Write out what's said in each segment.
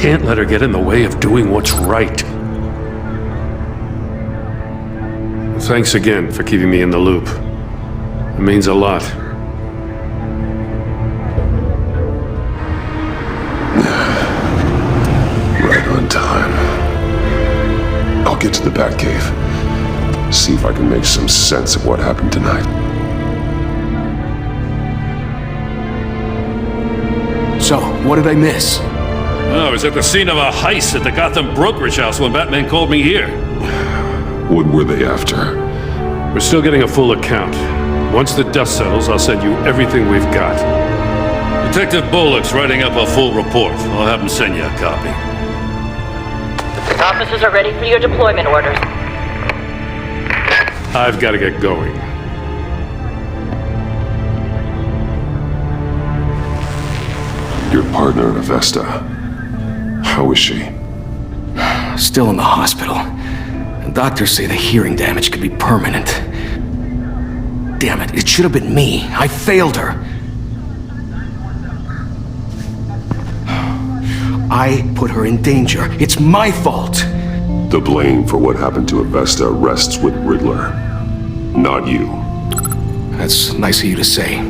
can't let her get in the way of doing what's right. Thanks again for keeping me in the loop. It means a lot. Right on time. I'll get to the Batcave. See if I can make some sense of what happened tonight. So, what did I miss? I was at the scene of a heist at the Gotham brokerage house when Batman called me here. What were they after? We're still getting a full account. Once the dust settles, I'll send you everything we've got. Detective Bullock's writing up a full report. I'll have him send you a copy. Officers are ready for your deployment orders. I've got to get going. Your partner in Avesta. How is she? Still in the hospital. Doctors say the hearing damage could be permanent. Damn it, it should have been me. I failed her. I put her in danger. It's my fault. The blame for what happened to Avesta rests with Riddler, not you. That's nice of you to say.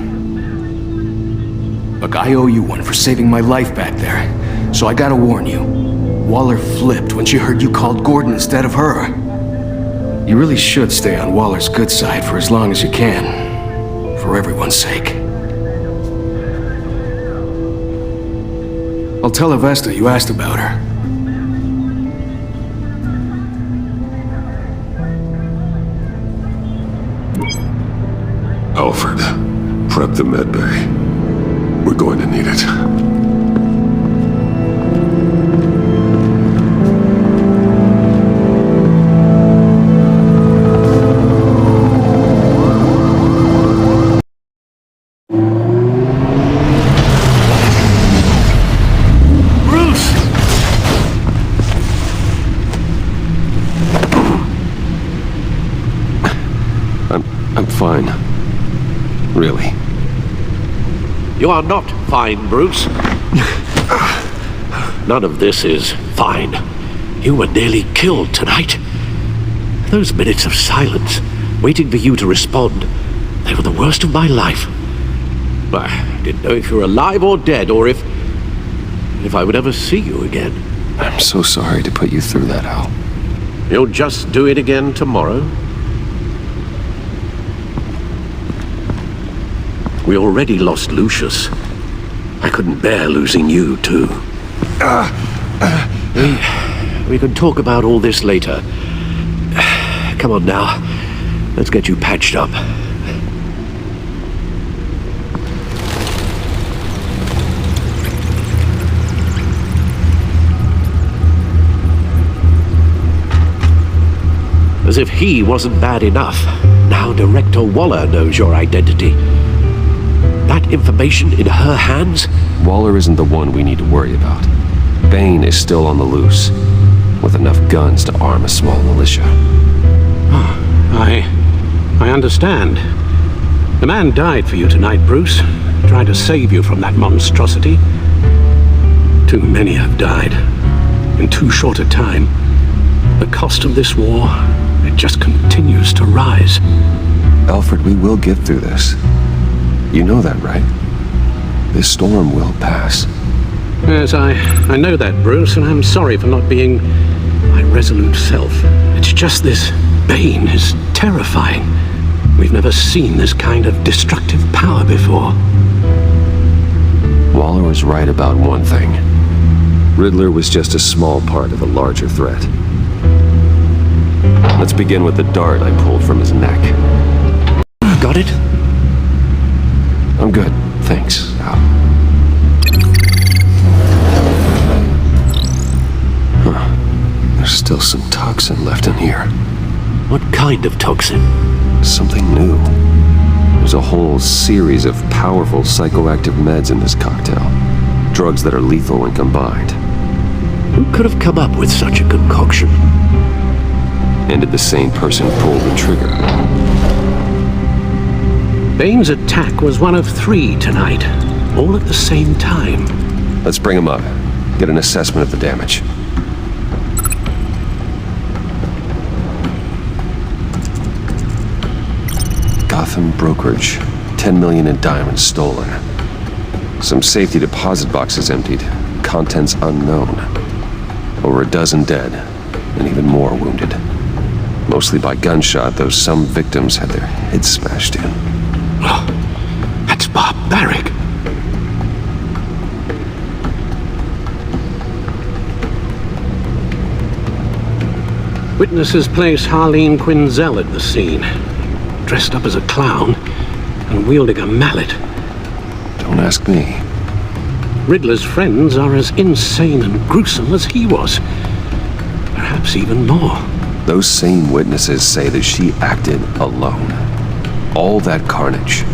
Look, I owe you one for saving my life back there. So I gotta warn you. Waller flipped when she heard you called Gordon instead of her. You really should stay on Waller's good side for as long as you can. For everyone's sake. I'll tell Avesta you asked about her. Alfred, prep the med bay. We're going to need it. I'm fine. Really. You are not fine, Bruce. None of this is fine. You were nearly killed tonight. Those minutes of silence, waiting for you to respond, they were the worst of my life. I didn't know if you were alive or dead, or if I would ever see you again. I'm so sorry to put you through that, Al. You'll just do it again tomorrow? We already lost Lucius. I couldn't bear losing you, too. We can talk about all this later. Come on now. Let's get you patched up. As if he wasn't bad enough, now Director Waller knows your identity. That information in her hands? Waller isn't the one we need to worry about. Bane is still on the loose, with enough guns to arm a small militia. I understand. The man died for you tonight, Bruce, trying to save you from that monstrosity. Too many have died, in too short a time. The cost of this war, it just continues to rise. Alfred, we will get through this. You know that, right? This storm will pass. Yes, I know that, Bruce, and I'm sorry for not being my resolute self. It's just this Bane is terrifying. We've never seen this kind of destructive power before. Waller was right about one thing. Riddler was just a small part of a larger threat. Let's begin with the dart I pulled from his neck. Got it? I'm good, thanks, Al. There's still some toxin left in here. What kind of toxin? Something new. There's a whole series of powerful psychoactive meds in this cocktail. Drugs that are lethal when combined. Who could have come up with such a concoction? And did the same person pull the trigger? Bane's attack was one of 3 tonight, all at the same time. Let's bring him up. get an assessment of the damage. Gotham brokerage. 10 million in diamonds stolen. Some safety deposit boxes emptied. Contents unknown. Over a dozen dead, and even more wounded. Mostly by gunshot, though some victims had their heads smashed in. Oh, that's barbaric. Witnesses place Harleen Quinzel at the scene, dressed up as a clown and wielding a mallet. Don't ask me. Riddler's friends are as insane and gruesome as he was. Perhaps even more. Those same witnesses say that she acted alone. All that carnage.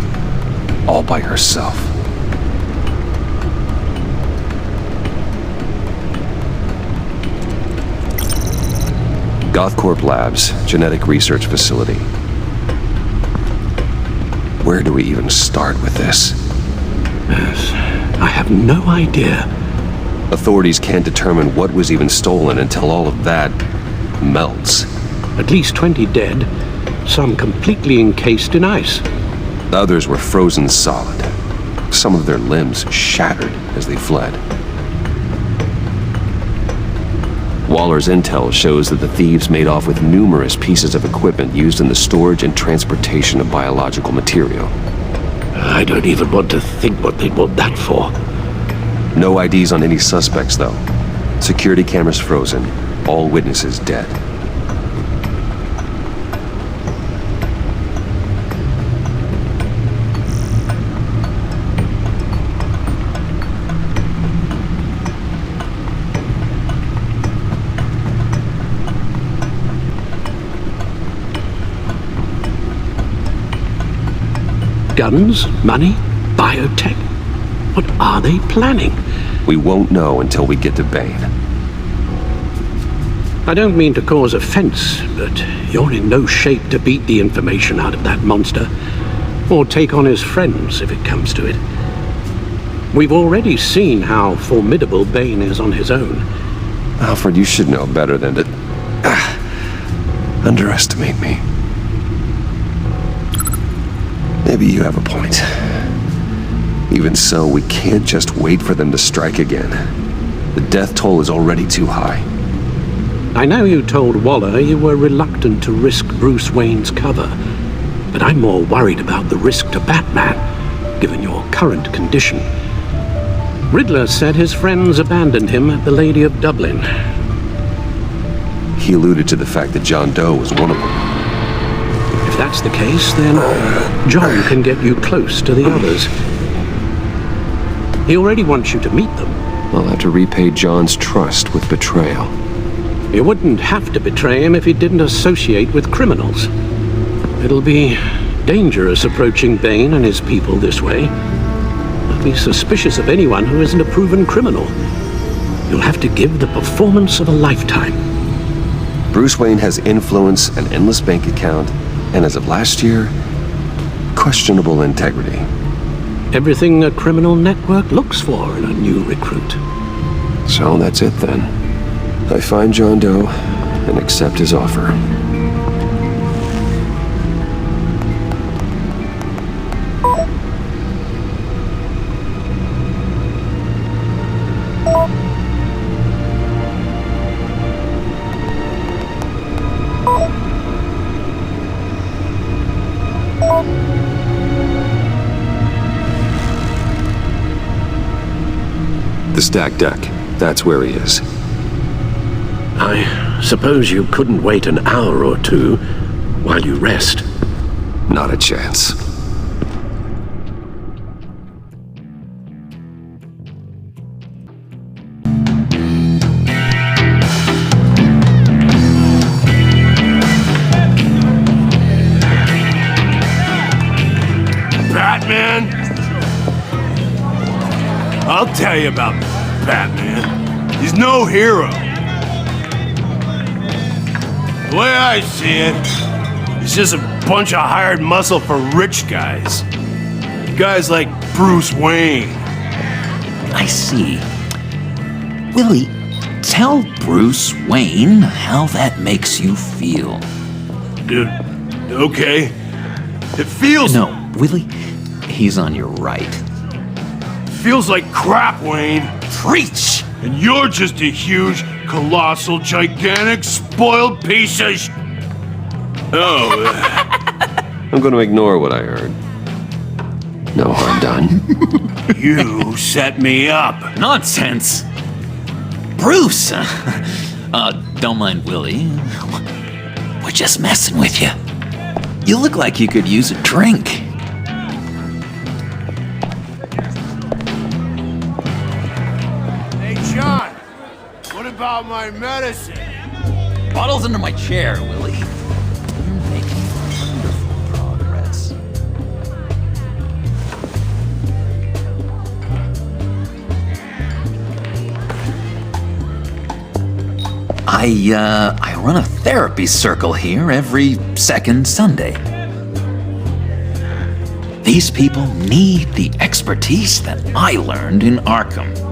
All by herself. Gothcorp Labs, genetic research facility. Where do we even start with this? Yes, I have no idea. Authorities can't determine what was even stolen until all of that melts. At least 20 dead, some completely encased in ice. Others were frozen solid. Some of their limbs shattered as they fled. Waller's intel shows that the thieves made off with numerous pieces of equipment used in the storage and transportation of biological material. I don't even want to think what they'd want that for. No IDs on any suspects, though. Security cameras frozen. All witnesses dead. Guns, money, biotech. What are they planning? We won't know until we get to Bane. I don't mean to cause offense, but you're in no shape to beat the information out of that monster, or take on his friends if it comes to it. We've already seen how formidable Bane is on his own. Alfred, you should know better than to underestimate me. Maybe you have a point. Even so, we can't just wait for them to strike again. The death toll is already too high. I know you told Waller you were reluctant to risk Bruce Wayne's cover, but I'm more worried about the risk to Batman, given your current condition. Riddler said his friends abandoned him at the Lady of Dublin. He alluded to the fact that John Doe was one of them. If that's the case, then John can get you close to the others. He already wants you to meet them. I'll have to repay John's trust with betrayal. You wouldn't have to betray him if he didn't associate with criminals. It'll be dangerous approaching Bane and his people this way. They'll be suspicious of anyone who isn't a proven criminal. You'll have to give the performance of a lifetime. Bruce Wayne has influence, an endless bank account, and as of last year, questionable integrity. Everything a criminal network looks for in a new recruit. So that's it then. I find John Doe and accept his offer. The stack deck. That's where he is. I suppose you couldn't wait an hour or two while you rest. Not a chance. Batman? I'll tell you about Batman. He's no hero. The way I see it, he's just a bunch of hired muscle for rich guys. Guys like Bruce Wayne. I see. Willie, tell Bruce Wayne how that makes you feel. Dude, okay. It feels... No, Willie, he's on your right. feels like crap, Wayne. Preach! And you're just a huge, colossal, gigantic, spoiled piece of sh... Oh, I'm going to ignore what I heard. No harm done. you set me up. Nonsense! Bruce! Don't mind Willie. We're just messing with you. You look like you could use a drink. Hey, John. What about my medicine? Bottle's under my chair, Willie. You're making wonderful progress. I run a therapy circle here every second Sunday. These people need the expertise that I learned in Arkham.